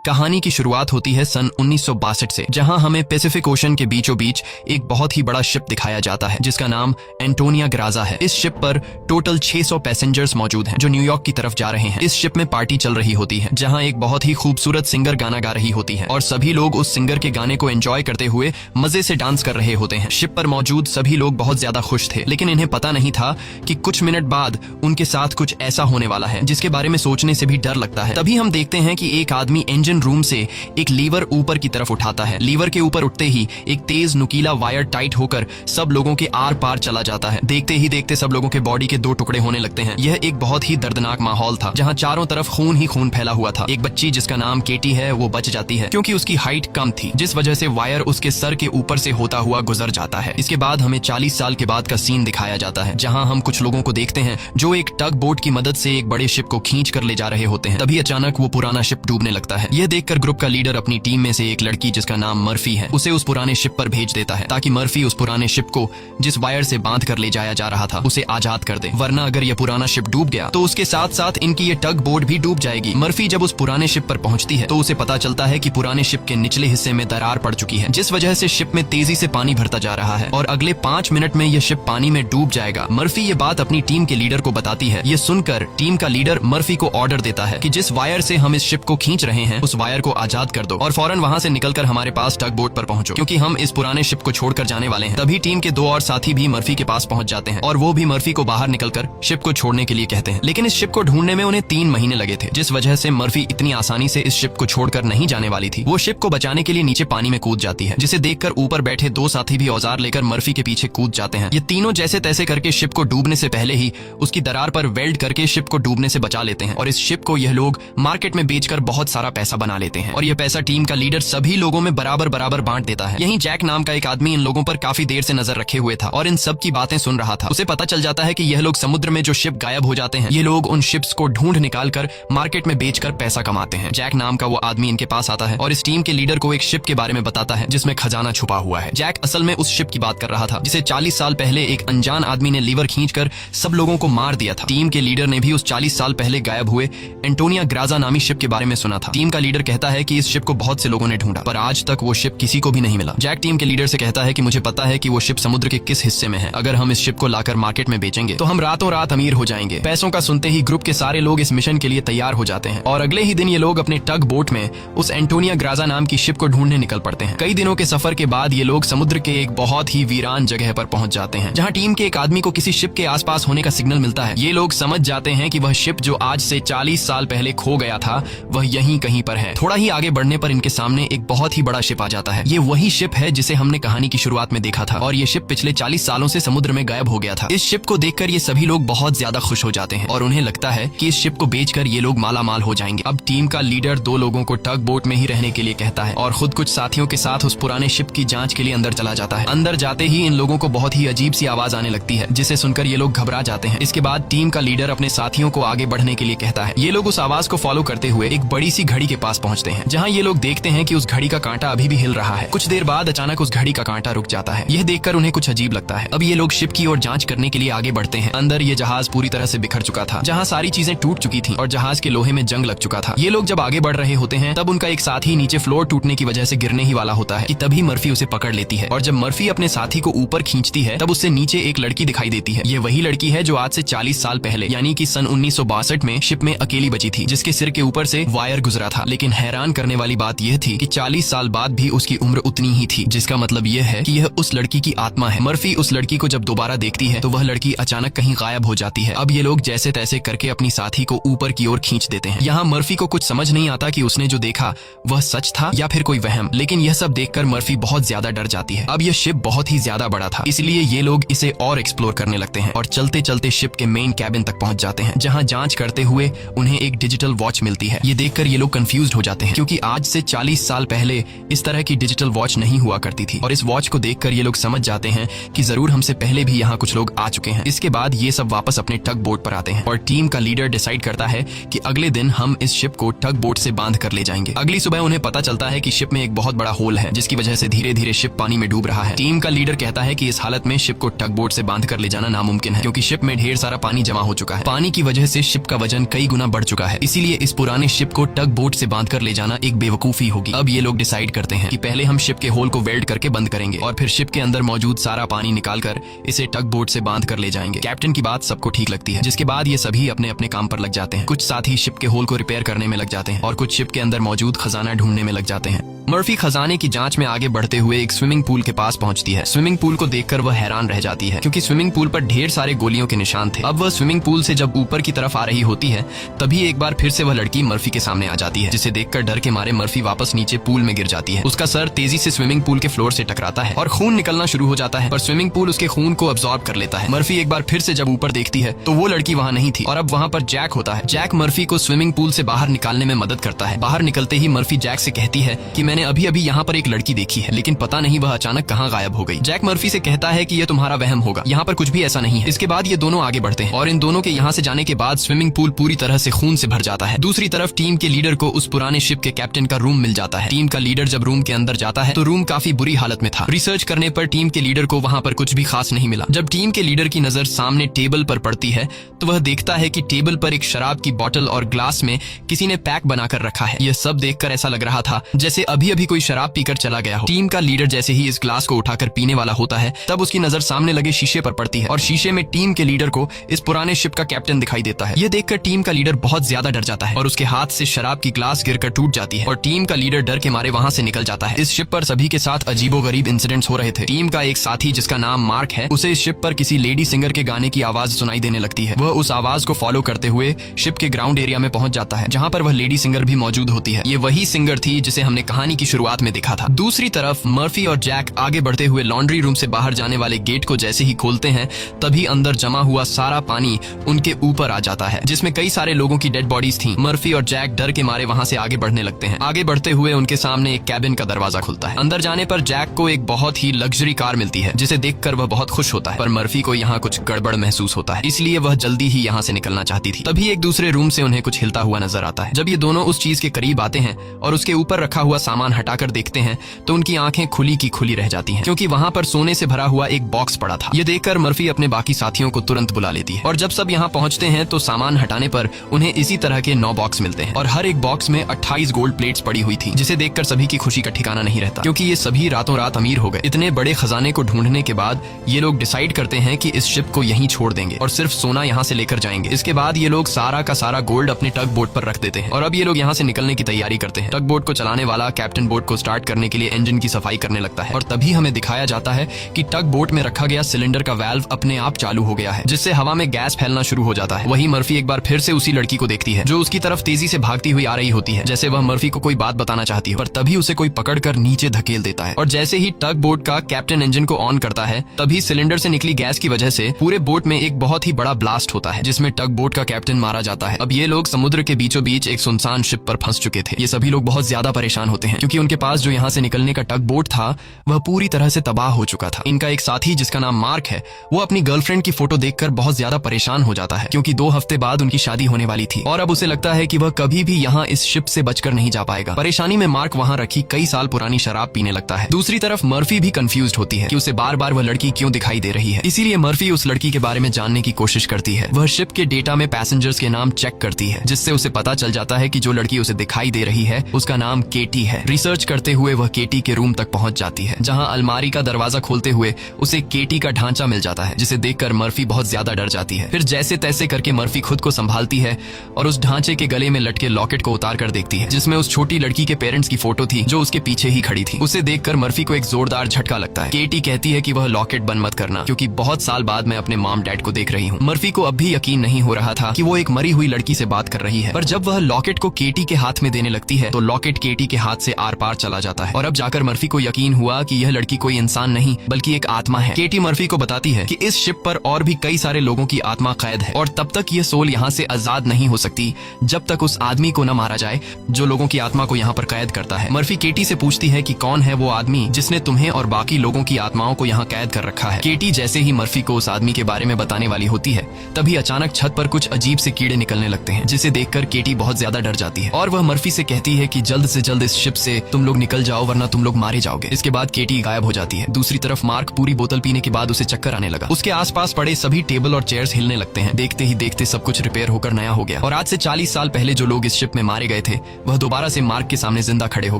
कहानी की शुरुआत होती है सन 1962 से, जहां हमें पैसिफिक ओशन के बीचों बीच एक बहुत ही बड़ा शिप दिखाया जाता है जिसका नाम एंटोनिया ग्राजा है। इस शिप पर टोटल 600 पैसेंजर्स मौजूद हैं जो न्यूयॉर्क की तरफ जा रहे हैं। इस शिप में पार्टी चल रही होती है जहां एक बहुत ही खूबसूरत सिंगर गाना गा रही होती है और सभी लोग उस सिंगर के गाने को एंजॉय करते हुए मजे से डांस कर रहे होते हैं। शिप पर मौजूद सभी लोग बहुत ज्यादा खुश थे, लेकिन इन्हें पता नहीं था कि कुछ मिनट बाद उनके साथ कुछ ऐसा होने वाला है जिसके बारे में सोचने से भी डर लगता है। तभी हम देखते हैं कि एक आदमी इंजन रूम से एक लीवर ऊपर की तरफ उठाता है। लीवर के ऊपर उठते ही एक तेज नुकीला वायर टाइट होकर सब लोगों के आर पार चला जाता है। देखते ही देखते सब लोगों के बॉडी के 2 टुकड़े होने लगते हैं। यह एक बहुत ही दर्दनाक माहौल था जहां चारों तरफ खून ही खून फैला हुआ था। एक बच्ची जिसका नाम केटी है वो बच जाती है क्योंकि उसकी हाइट कम थी, जिस वजह से वायर उसके सर के ऊपर से होता हुआ गुजर जाता है। इसके बाद हमें 40 साल के बाद का सीन दिखाया जाता है जहां हम कुछ लोगों को देखते हैं जो एक टग बोट की मदद से एक बड़े शिप को खींच कर ले जा रहे होते हैं। तभी अचानक वो पुराना शिप डूबने लगता है। यह देखकर ग्रुप का लीडर अपनी टीम में से एक लड़की जिसका नाम मर्फी है उसे उस पुराने शिप पर भेज देता है ताकि मर्फी उस पुराने शिप को जिस वायर से बांध कर ले जाया जा रहा था उसे आजाद कर दे, वरना अगर यह पुराना शिप डूब गया तो उसके साथ साथ इनकी ये टग बोट भी डूब जाएगी। मर्फी जब उस पुराने शिप पर पहुंचती है तो उसे पता चलता है कि पुराने शिप के निचले हिस्से में दरार पड़ चुकी है जिस वजह से शिप में तेजी से पानी भरता जा रहा है और अगले 5 मिनट में यह शिप पानी में डूब जाएगा। मर्फी ये बात अपनी टीम के लीडर को बताती है। ये सुनकर टीम का लीडर मर्फी को ऑर्डर देता है कि जिस वायर से हम इस शिप को खींच रहे हैं उस वायर को आजाद कर दो और फौरन वहां से निकलकर हमारे पास टग बोट पर पहुंचो क्योंकि हम इस पुराने शिप को छोड़कर जाने वाले हैं। तभी टीम के 2 और साथी भी मर्फी के पास पहुंच जाते हैं और वो भी मर्फी को बाहर निकलकर शिप को छोड़ने के लिए कहते हैं, लेकिन इस शिप को ढूंढने में उन्हें 3 महीने लगे थे जिस वजह से मर्फी इतनी आसानी से इस शिप को छोड़कर नहीं जाने वाली थी। वो शिप को बचाने के लिए नीचे पानी में कूद जाती है जिसे देखकर ऊपर बैठे 2 साथी भी औजार लेकर मर्फी के पीछे कूद जाते हैं। ये तीनों जैसे तैसे करके शिप को डूबने से पहले ही उसकी दरार पर वेल्ड करके शिप को डूबने से बचा लेते हैं और इस शिप को यह लोग मार्केट में बेचकर बहुत सारा पैसा बना लेते हैं और यह पैसा टीम का लीडर सभी लोगों में बराबर बराबर बांट देता है। यहीं जैक नाम का एक आदमी इन लोगों पर काफी देर से नजर रखे हुए था और इन सब की बातें सुन रहा था। उसे पता चल जाता है कि यह लोग समुद्र में जो शिप गायब हो जाते हैं ये लोग उन शिप्स को ढूंढ निकाल कर मार्केट में बेचकर पैसा कमाते हैं। जैक नाम का वो आदमी इनके पास आता है और इस टीम के लीडर को एक शिप के बारे में बताता है जिसमें खजाना छुपा हुआ है। जैक असल में उस शिप की बात कर रहा था जिसे 40 साल पहले एक अनजान आदमी ने लीवर खींचकर सब लोगों को मार दिया था। टीम के लीडर ने भी उस 40 साल पहले गायब हुए एंटोनिया ग्राजा नामी शिप के बारे में सुना था। टीम का लीडर कहता है कि इस शिप को बहुत से लोगों ने ढूंढा पर आज तक वो शिप किसी को भी नहीं मिला। जैक टीम के लीडर से कहता है कि मुझे पता है कि वो शिप समुद्र के किस हिस्से में है। अगर हम इस शिप को लाकर मार्केट में बेचेंगे तो हम रातों रात अमीर हो जाएंगे। पैसों का सुनते ही ग्रुप के सारे लोग इस मिशन के लिए तैयार हो जाते हैं और अगले ही दिन ये लोग अपने टग बोट में उस एंटोनिया ग्राजा नाम की शिप को ढूंढने निकल पड़ते हैं। कई दिनों के सफर के बाद ये लोग समुद्र के एक बहुत ही वीरान जगह पर पहुंच जाते हैं जहां टीम के एक आदमी को किसी शिप के आसपास होने का सिग्नल मिलता है। ये लोग समझ जाते हैं कि वह शिप जो आज से 40 साल पहले खो गया था वह यहीं कहीं पर है। थोड़ा ही आगे बढ़ने पर इनके सामने एक बहुत ही बड़ा शिप आ जाता है। ये वही शिप है जिसे हमने कहानी की शुरुआत में देखा था और ये शिप पिछले 40 सालों से समुद्र में गायब हो गया था। इस शिप को देखकर ये सभी लोग बहुत ज्यादा खुश हो जाते हैं और उन्हें लगता है कि इस शिप को बेचकर ये लोग माला माल हो जाएंगे। अब टीम का लीडर 2 लोगों को टग बोट में ही रहने के लिए कहता है और खुद कुछ साथियों के साथ उस पुराने शिप की जांच के लिए अंदर चला जाता है। अंदर जाते ही इन लोगों को बहुत ही अजीब सी आवाज आने लगती है जिसे सुनकर ये लोग घबरा जाते हैं। इसके बाद टीम का लीडर अपने साथियों को आगे बढ़ने के लिए कहता है। ये लोग उस आवाज को फॉलो करते हुए एक बड़ी सी घड़ी के पास पहुंचते हैं जहां ये लोग देखते हैं कि उस घड़ी का कांटा अभी भी हिल रहा है। कुछ देर बाद अचानक उस घड़ी का कांटा रुक जाता है। यह देखकर उन्हें कुछ अजीब लगता है। अब ये लोग शिप की ओर जांच करने के लिए आगे बढ़ते हैं। अंदर ये जहाज पूरी तरह से बिखर चुका था जहां सारी चीजें टूट चुकी थी और जहाज के लोहे में जंग लग चुका था। ये लोग जब आगे बढ़ रहे होते हैं तब उनका एक साथी नीचे फ्लोर टूटने की वजह से गिरने ही वाला होता है कि तभी मर्फी उसे पकड़ लेती है और जब मर्फी अपने साथी को ऊपर खींचती है तब उससे नीचे एक लड़की दिखाई देती है। ये वही लड़की है जो आज से 40 साल पहले यानी कि सन 1962 में शिप में अकेली बची थी जिसके सिर के ऊपर से वायर गुजरा था। लेकिन हैरान करने वाली बात यह थी कि 40 साल बाद भी उसकी उम्र उतनी ही थी, जिसका मतलब यह है कि यह उस लड़की की आत्मा है। मर्फी उस लड़की को जब दोबारा देखती है तो वह लड़की अचानक कहीं गायब हो जाती है। अब ये लोग जैसे तैसे करके अपनी साथी को ऊपर की ओर खींच देते हैं। यहाँ मर्फी को कुछ समझ नहीं आता कि उसने जो देखा वह सच था या फिर कोई वहम, लेकिन यह सब देखकर मर्फी बहुत ज्यादा डर जाती है। अब यह शिप बहुत ही ज्यादा बड़ा था इसलिए ये लोग इसे और एक्सप्लोर करने लगते हैं और चलते चलते शिप के मेन कैबिन तक पहुंच जाते हैं जहां जांच करते हुए उन्हें एक डिजिटल वॉच मिलती है। ये देखकर ये लोग कंफ्यूज्ड हो जाते हैं क्योंकि आज से 40 साल पहले इस तरह की डिजिटल वॉच नहीं हुआ करती थी और इस वॉच को देखकर ये लोग समझ जाते हैं कि जरूर हमसे पहले भी यहाँ कुछ लोग आ चुके हैं। इसके बाद ये सब वापस अपने टग बोट पर आते हैं और टीम का लीडर डिसाइड करता है कि अगले दिन हम इस शिप को टग बोट से बांध कर ले जाएंगे। अगली सुबह उन्हें पता चलता है कि शिप में एक बहुत बड़ा होल है जिसकी वजह से धीरे धीरे शिप पानी में डूब रहा है। टीम का लीडर कहता है कि इस हालत में शिप को टग बोट से बांध कर ले जाना नामुमकिन है क्योंकि शिप में ढेर सारा पानी जमा हो चुका है। पानी की वजह से शिप का वजन कई गुना बढ़ चुका है, इसीलिए इस पुराने शिप को टग बोट से बांधकर ले जाना एक बेवकूफी होगी। अब ये लोग डिसाइड करते हैं कि पहले हम शिप के होल को वेल्ड करके बंद करेंगे और फिर शिप के अंदर मौजूद सारा पानी निकालकर इसे टग बोट से बांध कर ले जाएंगे। कैप्टन की बात सबको ठीक लगती है, जिसके बाद ये सभी अपने अपने काम पर लग जाते हैं। कुछ साथी शिप के होल को रिपेयर करने में लग जाते हैं और कुछ शिप के अंदर मौजूद खजाना ढूंढने में लग जाते हैं। मर्फी खजाने की जांच में आगे बढ़ते हुए एक स्विमिंग पूल के पास पहुंचती है। स्विमिंग पूल को देखकर वह हैरान रह जाती है, क्योंकि स्विमिंग पूल पर ढेर सारे गोलियों के निशान थे। अब वह स्विमिंग पूल से जब ऊपर की तरफ आ रही होती है, तभी एक बार फिर से वह लड़की मर्फी के सामने आ जाती है, जिसे देखकर डर के मारे मर्फी वापस नीचे पूल में गिर जाती है। उसका सर तेजी से स्विमिंग पूल के फ्लोर से टकराता है और खून निकलना शुरू हो जाता है, पर स्विमिंग पूल उसके खून को अब्सॉर्ब कर लेता है। मर्फी एक बार फिर से जब ऊपर देखती है तो वो लड़की वहाँ नहीं थी और अब वहाँ पर जैक होता है। जैक मर्फी को स्विमिंग पूल से बाहर निकालने में मदद करता है। बाहर निकलते ही मर्फी जैक से कहती है कि मैंने अभी अभी यहाँ पर एक लड़की देखी है, लेकिन पता नहीं वह अचानक कहाँ गायब हो गई। जैक मर्फी से कहता है कि यह तुम्हारा वहम होगा, यहाँ पर कुछ भी ऐसा नहीं है। इसके बाद ये दोनों आगे बढ़ते हैं और इन दोनों के यहाँ से जाने के बाद स्विमिंग पूल पूरी तरह से खून से भर जाता है। दूसरी तरफ टीम के लीडर को उस पुराने शिप के कैप्टन का रूम मिल जाता है। टीम का लीडर जब रूम के अंदर जाता है तो रूम काफी बुरी हालत में था। रिसर्च करने पर टीम के लीडर को वहाँ पर कुछ भी खास नहीं मिला। जब टीम के लीडर की नजर सामने टेबल पर पड़ती है तो वह देखता है कि टेबल पर एक शराब की बोतल और ग्लास में किसी ने पैक बनाकर रखा है। यह सब देखकर ऐसा लग रहा था जैसे अभी अभी कोई शराब पीकर चला गया हो। टीम का लीडर जैसे ही इस ग्लास को उठाकर पीने वाला होता है, तब उसकी नजर सामने लगे शीशे पर पड़ती है और शीशे में टीम के लीडर को इस पुराने शिप का कैप्टन दिखाई देता है। यह देखकर टीम का लीडर बहुत ज्यादा डर जाता है और उसके हाथ से शराब की ग्लास गिरकर टूट जाती है और टीम का लीडर डर के मारे वहां से निकल जाता है। इस शिप पर सभी के साथ अजीबोगरीब इंसिडेंट्स हो रहे थे। टीम का एक साथी जिसका नाम मार्क है, उसे इस शिप पर किसी लेडी सिंगर के गाने की आवाज सुनाई देने लगती है। वह उस आवाज को फॉलो करते हुए शिप के ग्राउंड एरिया में पहुंच जाता है, जहां पर वह लेडी सिंगर भी मौजूद होती है। ये वही सिंगर थी जिसे हमने कहानी की शुरुआत में देखा था। दूसरी तरफ मर्फी और जैक आगे बढ़ते हुए लॉन्ड्री रूम से बाहर जाने वाले गेट को जैसे ही खोलते हैं, तभी अंदर जमा हुआ सारा पानी उनके ऊपर आ जाता है, जिसमें कई सारे लोगों की डेड बॉडीज थीं। मर्फी और जैक डर के मारे वहां से आगे बढ़ने लगते हैं। आगे बढ़ते हुए उनके सामने एक कैबिन का दरवाजा खुलता है। अंदर जाने पर जैक को एक बहुत ही लग्जरी कार मिलती है, जिसे देखकर वह बहुत खुश होता है, पर मर्फी को यहाँ कुछ गड़बड़ महसूस होता है, इसलिए वह जल्दी ही यहाँ से निकलना चाहती थी। तभी एक दूसरे रूम से उन्हें कुछ हिलता हुआ नजर आता है। जब ये दोनों उस चीज के करीब आते हैं और उसके ऊपर रखा हुआ सामान हटाकर देखते हैं तो उनकी आंखें खुली की खुली रह जाती हैं, क्योंकि वहां पर सोने से भरा हुआ एक बॉक्स पड़ा था। ये देखकर मर्फी अपने बाकी साथियों को तुरंत बुला लेती है और जब सब यहाँ पहुंचते हैं तो सामान हटाने पर उन्हें इसी तरह के 9 बॉक्स मिलते हैं और हर एक बॉक्स में 28 गोल्ड प्लेट्स पड़ी हुई थी, जिसे देखकर सभी की खुशी का ठिकाना नहीं रहता, क्योंकि ये सभी रातों रात अमीर हो गए। इतने बड़े खजाने को ढूंढने के बाद ये लोग डिसाइड करते हैं कि इस शिप को यहीं छोड़ देंगे और सिर्फ सोना यहाँ से लेकर जाएंगे। इसके बाद ये लोग सारा का सारा गोल्ड अपने टग बोट पर रख देते हैं और अब ये लोग यहाँ से निकलने की तैयारी करते हैं। टग बोट को चलाने वाला कैप्टन बोट को स्टार्ट करने के लिए इंजन की सफाई करने लगता है और तभी हमें दिखाया जाता है कि टग बोट में रखा गया सिलेंडर का वाल्व अपने आप चालू हो गया है, जिससे हवा में गैस फैलना शुरू हो जाता है। वही मर्फी एक बार फिर से उसी लड़की को देखती है जो उसकी तरफ तेजी से भागती हुई आ रही होती है, जैसे वह मर्फी को कोई बात बताना चाहती है, पर तभी उसे कोई पकड़कर नीचे धकेल देता है और जैसे ही टग बोट का कैप्टन इंजन को ऑन करता है, तभी सिलेंडर से निकली गैस की वजह से पूरे बोट में एक बहुत ही बड़ा ब्लास्ट होता है, जिसमें टग बोट का कैप्टन मारा जाता है। अब ये लोग समुद्र के बीचों बीच एक सुनसान शिप पर फंस चुके थे। ये सभी लोग बहुत ज्यादा परेशान होते हैं, क्योंकि उनके पास जो यहाँ से निकलने का टग बोट था वह पूरी तरह से तबाह हो चुका था। इनका एक साथी जिसका नाम मार्क है, वो अपनी गर्लफ्रेंड की फोटो देखकर बहुत ज्यादा परेशान हो जाता है, क्योंकि 2 हफ्ते बाद उनकी शादी होने वाली थी और अब उसे लगता है कि वह कभी भी यहाँ इस शिप से बचकर नहीं जा पाएगा। परेशानी में मार्क वहाँ रखी कई साल पुरानी शराब पीने लगता है। दूसरी तरफ मर्फी भी कंफ्यूज्ड होती है कि उसे बार बार वह लड़की क्यों दिखाई दे रही है, इसीलिए मर्फी उस लड़की के बारे में जानने की कोशिश करती है। वह शिप के डेटा में पैसेंजर्स के नाम चेक करती है, जिससे उसे पता चल जाता है कि जो लड़की उसे दिखाई दे रही है उसका नाम केटी है। रिसर्च करते हुए वह केटी के रूम तक पहुंच जाती है, जहाँ अलमारी का दरवाजा खोलते हुए उसे केटी का ढांचा मिल जाता है, जिसे देखकर मर्फी बहुत ज्यादा डर जाती है। फिर जैसे तैसे करके मर्फी खुद को संभालती है और उस ढांचे के गले में लटके लॉकेट को उतार कर देखती है, जिसमें उस छोटी लड़की के पेरेंट्स की फोटो थी जो उसके पीछे ही खड़ी थी। उसे देखकर मर्फी को एक जोरदार झटका लगता है। केटी कहती है कि वह लॉकेट बंद मत करना, क्योंकि बहुत साल बाद मैं अपने मॉम डैड को देख रही हूँ। मर्फी को अब भी यकीन नहीं हो रहा था कि वो एक मरी हुई लड़की से बात कर रही है, पर जब वह लॉकेट को केटी के हाथ में देने लगती है तो लॉकेट केटी के हाथ से आर पार चला जाता है और अब जाकर मर्फी को यकीन हुआ कि यह लड़की कोई इंसान नहीं बल्कि एक आत्मा है। केटी मर्फी को बताती है कि इस शिप पर और भी कई सारे लोगों की आत्मा कैद है और तब तक यह सोल यहाँ से आजाद नहीं हो सकती जब तक उस आदमी को न मारा जाए जो लोगों की आत्मा को यहाँ पर कैद करता है। मर्फी केटी से पूछती है कि कौन है वो आदमी जिसने तुम्हें और बाकी लोगों की आत्माओं को यहाँ कैद कर रखा है। केटी जैसे ही मर्फी को उस आदमी के बारे में बताने वाली होती है, तभी अचानक छत पर कुछ अजीब से कीड़े निकलने लगते हैं, जिसे देखकर केटी बहुत ज्यादा डर जाती है और वह मर्फी से कहती है कि जल्द से जल्द इस शिप से तुम लोग निकल जाओ वरना तुम लोग मारे जाओगे। इसके बाद केटी गायब हो जाती है। दूसरी तरफ मार्क पूरी बोतल पीने के बाद उसे चक्कर आने लगा। उसके आसपास पड़े सभी टेबल और चेयर्स हिलने लगते हैं। देखते ही देखते सब कुछ रिपेयर होकर नया हो गया और आज से 40 साल पहले जो लोग इस शिप में मारे गए थे वह दोबारा से मार्क के सामने जिंदा खड़े हो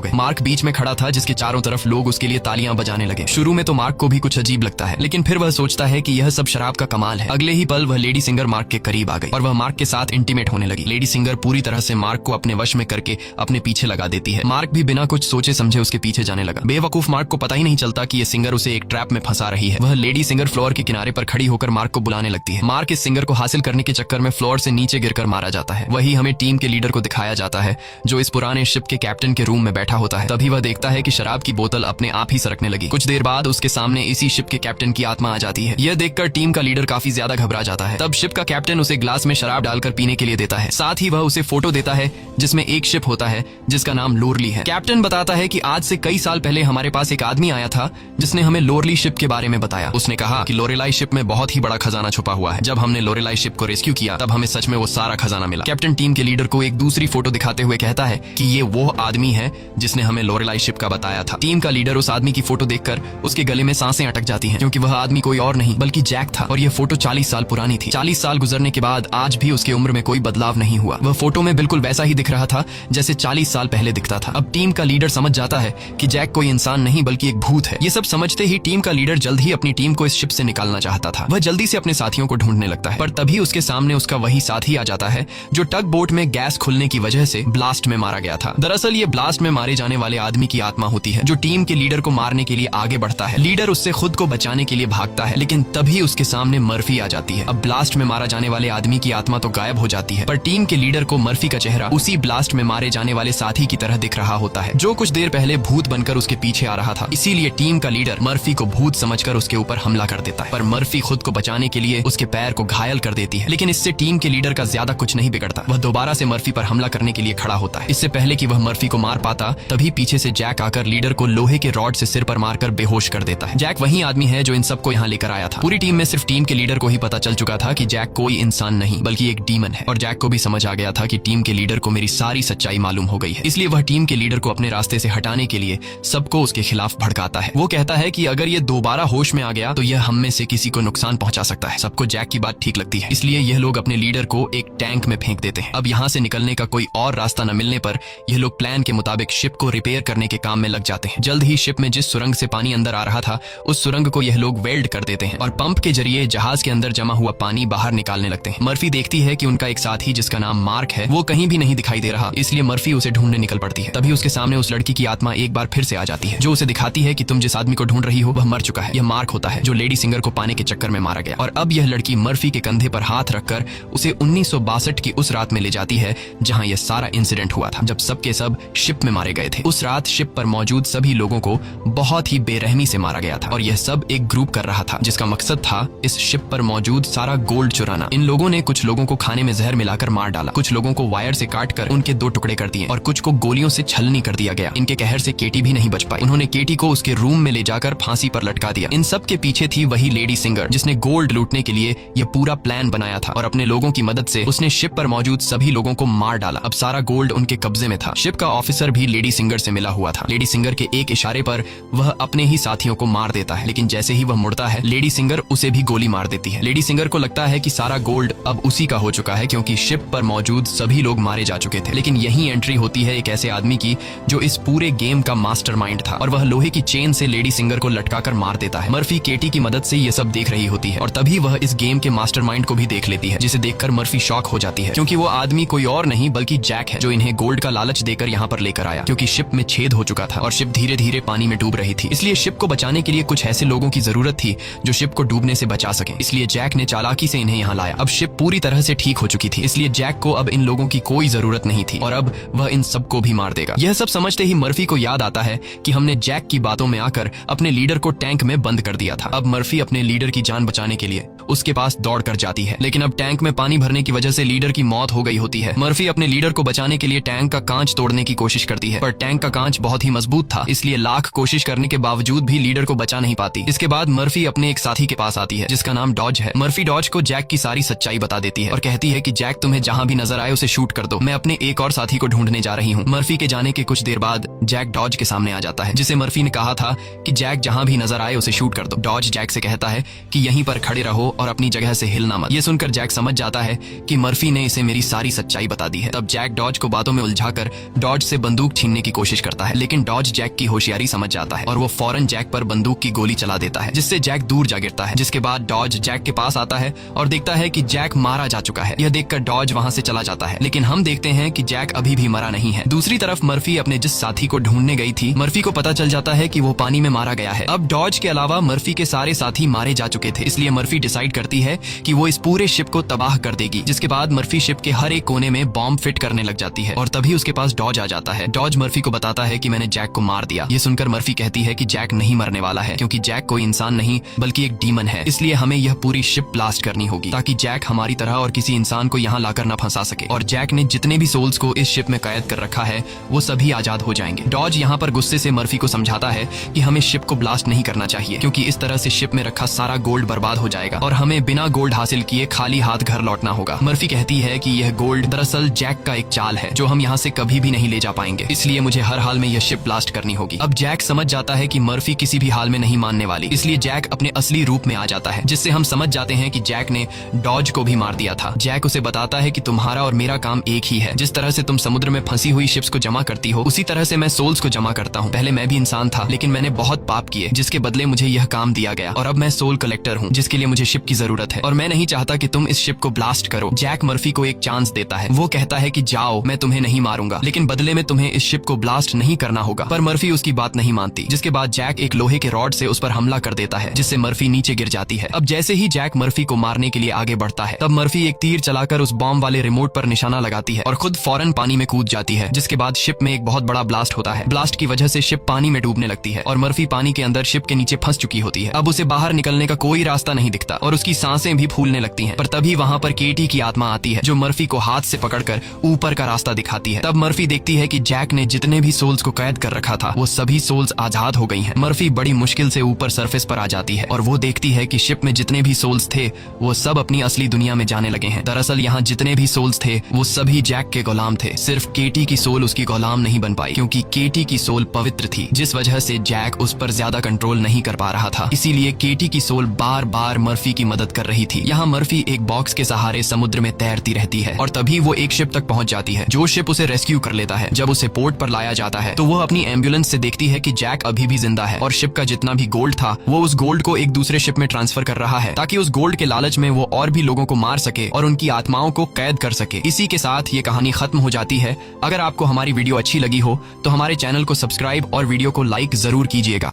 गए। मार्क बीच में खड़ा था जिसके चारों तरफ लोग उसके लिए तालियां बजाने लगे। शुरू में तो मार्क को भी कुछ अजीब लगता है, लेकिन फिर वह सोचता है कि यह सब शराब का कमाल है। अगले ही पल वह लेडी सिंगर मार्क के करीब आ गई और वह मार्क के साथ इंटीमेट होने लगी। लेडी सिंगर पूरी तरह से मार्क को अपने वश में करके अपने पीछे लगा देती है। मार्क भी बिना कुछ सोचे समझे उसके पीछे जाने लगा। बेवकूफ मार्क को पता ही नहीं चलता कि यह सिंगर उसे एक ट्रैप में फंसा रही है। वह लेडी सिंगर फ्लोर के किनारे पर खड़ी होकर मार्क को बुलाने लगती है। मार्क इस सिंगर को हासिल करने के चक्कर में फ्लोर से नीचे गिरकर मारा जाता है। वही हमें टीम के लीडर को दिखाया जाता है जो इस पुराने शिप के कैप्टन के रूम में बैठा होता है। तभी वह देखता है कि शराब की बोतल अपने आप ही सरकने लगी। कुछ देर बाद उसके सामने इसी शिप के कैप्टन की आत्मा आ जाती है। यह देखकर टीम का लीडर काफी ज्यादा घबरा जाता है। तब शिप का कैप्टन उसे ग्लास में शराब डालकर पीने के लिए देता है। साथ ही वह उसे फोटो देता है जिसमें एक शिप होता है जिसका नाम लोरली है। कैप्टन बताता है कि आज से कई साल पहले हमारे पास एक आदमी आया था जिसने हमें लोरली शिप के बारे में बताया। उसने कहा कि लोरेलाई शिप में बहुत ही बड़ा खजाना छुपा हुआ है। जब हमने लोरेलाई शिप को रेस्क्यू किया तब हमें सच में वो सारा खजाना मिला। कैप्टन टीम के लीडर को एक दूसरी फोटो दिखाते हुए कहता है कि ये वो आदमी है जिसने हमें लोरेलाई शिप का बताया था। टीम का लीडर उस आदमी की फोटो देखकर उसके गले में सांसें अटक जाती हैं क्योंकि वह आदमी कोई और नहीं बल्कि जैक था और यह फोटो 40 साल पुरानी थी। 40 साल गुजरने के बाद आज भी उसकी उम्र में कोई बदलाव नहीं हुआ। वह फोटो में बिल्कुल वैसा ही दिख रहा था जैसे 40 साल पहले दिखता था। अब टीम का लीडर समझ जाता है कि जैक कोई इंसान नहीं बल्कि एक भूत है। ये सब समझते ही टीम का लीडर जल्द ही अपनी टीम को इस शिप से निकालना चाहता था। वह जल्दी से अपने साथियों को ढूंढने लगता है पर तभी उसके सामने उसका वही साथी आ जाता है जो टग बोट में गैस खुलने की वजह से ब्लास्ट में मारा गया था। दरअसल ये ब्लास्ट में मारे जाने वाले आदमी की आत्मा होती है जो टीम के लीडर को मारने के लिए आगे बढ़ता है। लीडर उससे खुद को बचाने के लिए भागता है लेकिन तभी उसके सामने मर्फी आ जाती है। अब ब्लास्ट में मारा जाने वाले आदमी की आत्मा तो गायब हो जाती है पर टीम के लीडर को मर्फी का चेहरा उसी ब्लास्ट में मारे जाने वाले साथी की तरह दिख रहा होता है जो कुछ देर पहले भूत बनकर उसके पीछे आ रहा था। इसीलिए टीम का लीडर मर्फी को भूत समझकर उसके ऊपर हमला कर देता है पर मर्फी खुद को बचाने के लिए उसके पैर को घायल कर देती है। लेकिन इससे टीम के लीडर का ज्यादा कुछ नहीं बिगड़ता। वह दोबारा से मर्फी पर हमला करने के लिए खड़ा होता है। इससे पहले कि वह मर्फी को मार पाता तभी पीछे से जैक आकर लीडर को लोहे के रॉड से सिर पर मारकर बेहोश कर देता है। जैक वही आदमी है जो इन सबको यहाँ लेकर आया था। पूरी टीम में सिर्फ टीम के लीडर को ही पता चल चुका था कि जैक कोई इंसान नहीं बल्कि एक डीमन है और जैक को भी समझ आ गया था कि टीम के लीडर को मेरी सारी सच्चाई मालूम हो गई है। इसलिए वह टीम के लीडर को अपने रास्ते से हटाने के लिए सबको उसके खिलाफ भड़काता है। वो कहता है कि अगर ये दोबारा होश में आ गया तो यह हम में से किसी को नुकसान पहुंचा सकता है। सबको जैक की बात ठीक लगती है इसलिए यह लोग अपने लीडर को एक टैंक में फेंक देते हैं। अब यहाँ से निकलने का कोई और रास्ता न मिलने पर यह लोग प्लान के मुताबिक शिप को रिपेयर करने के काम में लग जाते हैं। जल्द ही शिप में जिस सुरंग से पानी अंदर आ रहा था उस सुरंग को यह लोग वेल्ड कर देते हैं और पंप के जरिए जहाज के अंदर जमा हुआ पानी बाहर निकालने लगते हैं। मर्फी देखती है कि उनका एक साथी जिसका नाम मार्क है वो कहीं भी नहीं दिखाई दे रहा, इसलिए मर्फी उसे ढूंढने निकल पड़ती है। तभी उसके सामने उस लड़की की आत्मा एक बार फिर से आ जाती है जो उसे दिखाती है कि तुम जिस आदमी को ढूंढ रही हो वह मर चुका है। यह मार्क होता है जो लेडी सिंगर को पाने के चक्कर में मारा गया। और अब यह लड़की मर्फी के कंधे पर हाथ रखकर उसे 1962 की उस रात में ले जाती है जहां यह सारा इंसिडेंट हुआ था जब सबके सब शिप में मारे गए थे। उस रात शिप पर मौजूद सभी लोगों को बहुत ही बेरहमी से मारा गया था और यह सब एक ग्रुप कर रहा था जिसका मकसद था इस शिप पर मौजूद सारा गोल्ड चुराना। इन लोगों ने कुछ लोगों को खाने में जहर मिलाकर मार डाला, कुछ लोगों को वायर से काटकर उनके 2 टुकड़े कर दिए और कुछ को गोलियों से छलनी कर दिया गया। इनके कहर से केटी भी नहीं बच पाई। उन्होंने केटी को उसके रूम में ले जाकर फांसी पर लटका दिया। इन सब के पीछे थी वही लेडी सिंगर जिसने गोल्ड लूटने के लिए यह पूरा प्लान बनाया था और अपने लोगों की मदद से उसने शिप पर मौजूद सभी लोगों को मार डाला। अब सारा गोल्ड उनके कब्जे में था। शिप का ऑफिसर भी लेडी सिंगर से मिला हुआ था। लेडी सिंगर के एक इशारे पर वह अपने ही साथियों को मार देता है लेकिन जैसे ही वह मुड़ता है लेडी सिंगर उसे भी गोली मार देती है। लेडी सिंगर को लगता है कि सारा गोल्ड अब उसी का हो चुका है क्योंकि शिप पर मौजूद सभी लोग मारे जा चुके थे। लेकिन यही एंट्री होती है एक ऐसे आदमी की जो इस पूरे गेम का मास्टरमाइंड था और वह लोहे की चेन से लेडी सिंगर को लटकाकर मार देता है। मर्फी केटी की मदद से ये सब देख रही होती है और तभी वह इस गेम के मास्टरमाइंड को भी देख लेती है जिसे देखकर मर्फी शॉक हो जाती है क्योंकि वो आदमी कोई और नहीं बल्कि जैक है जो इन्हें गोल्ड का लालच देकर यहाँ पर लेकर आया क्योंकि शिप में छेद हो चुका था और शिप धीरे धीरे पानी में डूब रही थी। इसलिए शिप को बचाने के लिए कुछ ऐसे लोगों की जरूरत थी जो शिप को डूबने से बचा सके। इसलिए जैक ने चालाकी से इन्हें यहाँ लाया। अब शिप पूरी तरह से ठीक हो चुकी थी इसलिए जैक को अब इन लोगों की कोई जरूरत नहीं थी और अब वह इन सबको भी मार देगा। यह सब समझते ही मर्फी को याद आता है कि हमने जैक की बातों में आकर अपने लीडर को टैंक में बंद कर दिया था। अब मर्फी अपने लीडर की जान बचाने के लिए उसके पास दौड़ कर जाती है, लेकिन अब टैंक में पानी भरने की वजह से लीडर की मौत हो गई होती है। मर्फी अपने लीडर को बचाने के लिए टैंक का कांच तोड़ने की कोशिश करती है, पर टैंक का कांच बहुत ही मजबूत था, इसलिए लाख कोशिश करने के बावजूद भी लीडर को बचा नहीं पाती। इसके बाद मर्फी अपने एक साथी के पास आती है जिसका नाम डॉज है। मर्फी डॉज को जैक की सारी सच्चाई बता देती है और कहती है कि जैक तुम्हें जहां भी नजर आए उसे शूट कर दो, मैं अपने एक और साथी को ढूंढने जा रही हूँ। मर्फी के जाने के कुछ देर बाद जैक डॉज के सामने आ जाता है, जिसे मर्फी ने कहा था कि जैक जहां भी नजर आए उसे शूट कर दो। डॉज जैक से कहता है कि यहीं पर खड़े रहो और अपनी जगह से हिलना मत। ये सुनकर जैक समझ जाता है कि मर्फी ने इसे मेरी सारी सच्चाई बता दी है। तब जैक डॉज को बातों में उलझाकर डॉज से बंदूक छीनने की कोशिश करता है, लेकिन डॉज जैक की होशियारी समझ जाता है और वो फौरन जैक पर बंदूक की गोली चला देता है, जिससे जैक दूर जा गिरता है। जिसके बाद डॉज जैक के पास आता है और देखता है कि जैक मारा जा चुका है। यह देखकर डॉज वहां से चला जाता है, लेकिन हम देखते हैं कि जैक अभी भी मरा नहीं है। दूसरी तरफ मर्फी अपने जिस साथी को ढूंढने गई थी, मर्फी को पता चल जाता है कि वो पानी में मारा गया है। अब डॉज के अलावा मर्फी के सारे साथी मारे जा चुके थे, इसलिए मर्फी डिसाइड करती है कि वो इस पूरे शिप को तबाह कर देगी। जिसके बाद मर्फी शिप के हर एक कोने में बॉम्ब फिट करने लग जाती है और तभी उसके पास डॉज आ जाता है। डॉज मर्फी को बताता है कि मैंने जैक को मार दिया। ये सुनकर मर्फी कहती है कि जैक नहीं मरने वाला है, क्योंकि जैक कोई इंसान नहीं बल्कि एक डीमन है, इसलिए हमें यह पूरी शिप ब्लास्ट करनी होगी ताकि जैक हमारी तरह और किसी इंसान को यहाँ लाकर न फंसा सके। और जैक ने जितने भी सोल्स को इस शिप में कैद कर रखा है वो सभी आजाद हो जाएंगे। डॉज यहाँ पर गुस्से से मर्फी को समझाता है कि हमें शिप को ब्लास्ट नहीं करना चाहिए, क्योंकि इस तरह से शिप में रखा सारा गोल्ड बर्बाद हो जाएगा और हमें बिना गोल्ड हासिल किए खाली हाथ घर लौटना होगा। मर्फी कहती है कि यह गोल्ड दरअसल जैक का एक चाल है जो हम यहाँ से कभी भी नहीं ले जा पाएंगे, इसलिए मुझे हर हाल में यह शिप ब्लास्ट करनी होगी। अब जैक समझ जाता है कि मर्फी किसी भी हाल में नहीं मानने वाली, इसलिए जैक अपने असली रूप में आ जाता है, जिससे हम समझ जाते हैं कि जैक ने डॉज को भी मार दिया था। जैक उसे बताता है कि तुम्हारा और मेरा काम एक ही है, जिस तरह से तुम समुद्र में फंसी हुई शिप्स को जमा करती हो उसी तरह से मैं सोल्स को जमा करता हूँ। पहले मैं भी इंसान था, लेकिन मैंने बहुत पाप किए जिसके बदले मुझे यह काम दिया गया, और अब मैं सोल कलेक्टर हूँ जिसके लिए मुझे शिप की जरूरत है और मैं नहीं चाहता कि तुम इस शिप को ब्लास्ट करो। जैक मर्फी को एक चांस देता है, वो कहता है कि जाओ, मैं तुम्हें नहीं मारूंगा, लेकिन बदले में तुम्हें इस शिप को ब्लास्ट नहीं करना होगा। पर मर्फी उसकी बात नहीं मानती, जिसके बाद जैक एक लोहे के रॉड से उस पर हमला कर देता है, जिससे मर्फी नीचे गिर जाती है। अब जैसे ही जैक मर्फी को मारने के लिए आगे बढ़ता है, तब मर्फी एक तीर चलाकर उस बॉम्ब वाले रिमोट पर निशाना लगाती है और खुद फौरन पानी में कूद जाती है। जिसके बाद शिप में एक बहुत बड़ा ब्लास्ट होता है। ब्लास्ट की वजह से शिप पानी में डूबने लगती है और मर्फी पानी के अंदर शिप के नीचे फंस चुकी होती है। अब उसे बाहर निकलने का कोई रास्ता नहीं दिखता और उसकी सांसें भी फूलने लगती हैं। पर तभी वहां पर केटी की आत्मा आती है जो मर्फी को हाथ से पकड़कर ऊपर का रास्ता दिखाती है। तब मर्फी देखती है कि जैक ने जितने भी सोल्स को कैद कर रखा था वो सभी सोल्स आजाद हो गई हैं। मर्फी बड़ी मुश्किल से ऊपर सरफेस पर आ जाती है और वो देखती है कि शिप में जितने भी सोल्स थे वो सब अपनी असली दुनिया में जाने लगे हैं। दरअसल यहाँ जितने भी सोल्स थे वो सभी जैक के गुलाम थे, सिर्फ केटी की सोल उसकी गुलाम नहीं बन पाई, क्योंकि केटी की सोल पवित्र थी, जिस वजह से जैक उस पर ज्यादा कंट्रोल नहीं कर पा रहा था। इसीलिए केटी की सोल बार बार मर्फी की मदद कर रही थी। यहाँ मर्फी एक बॉक्स के सहारे समुद्र में तैरती रहती है और तभी वो एक शिप तक पहुंच जाती है, जो शिप उसे रेस्क्यू कर लेता है। जब उसे पोर्ट पर लाया जाता है तो वो अपनी एम्बुलेंस से देखती है कि जैक अभी भी जिंदा है और शिप का जितना भी गोल्ड था वो उस गोल्ड को एक दूसरे शिप में ट्रांसफर कर रहा है, ताकि उस गोल्ड के लालच में वो और भी लोगों को मार सके और उनकी आत्माओं को कैद कर सके। इसी के साथ ये कहानी खत्म हो जाती है। अगर आपको हमारी वीडियो अच्छी लगी हो तो हमारे चैनल को सब्सक्राइब और वीडियो को लाइक जरूर कीजिएगा।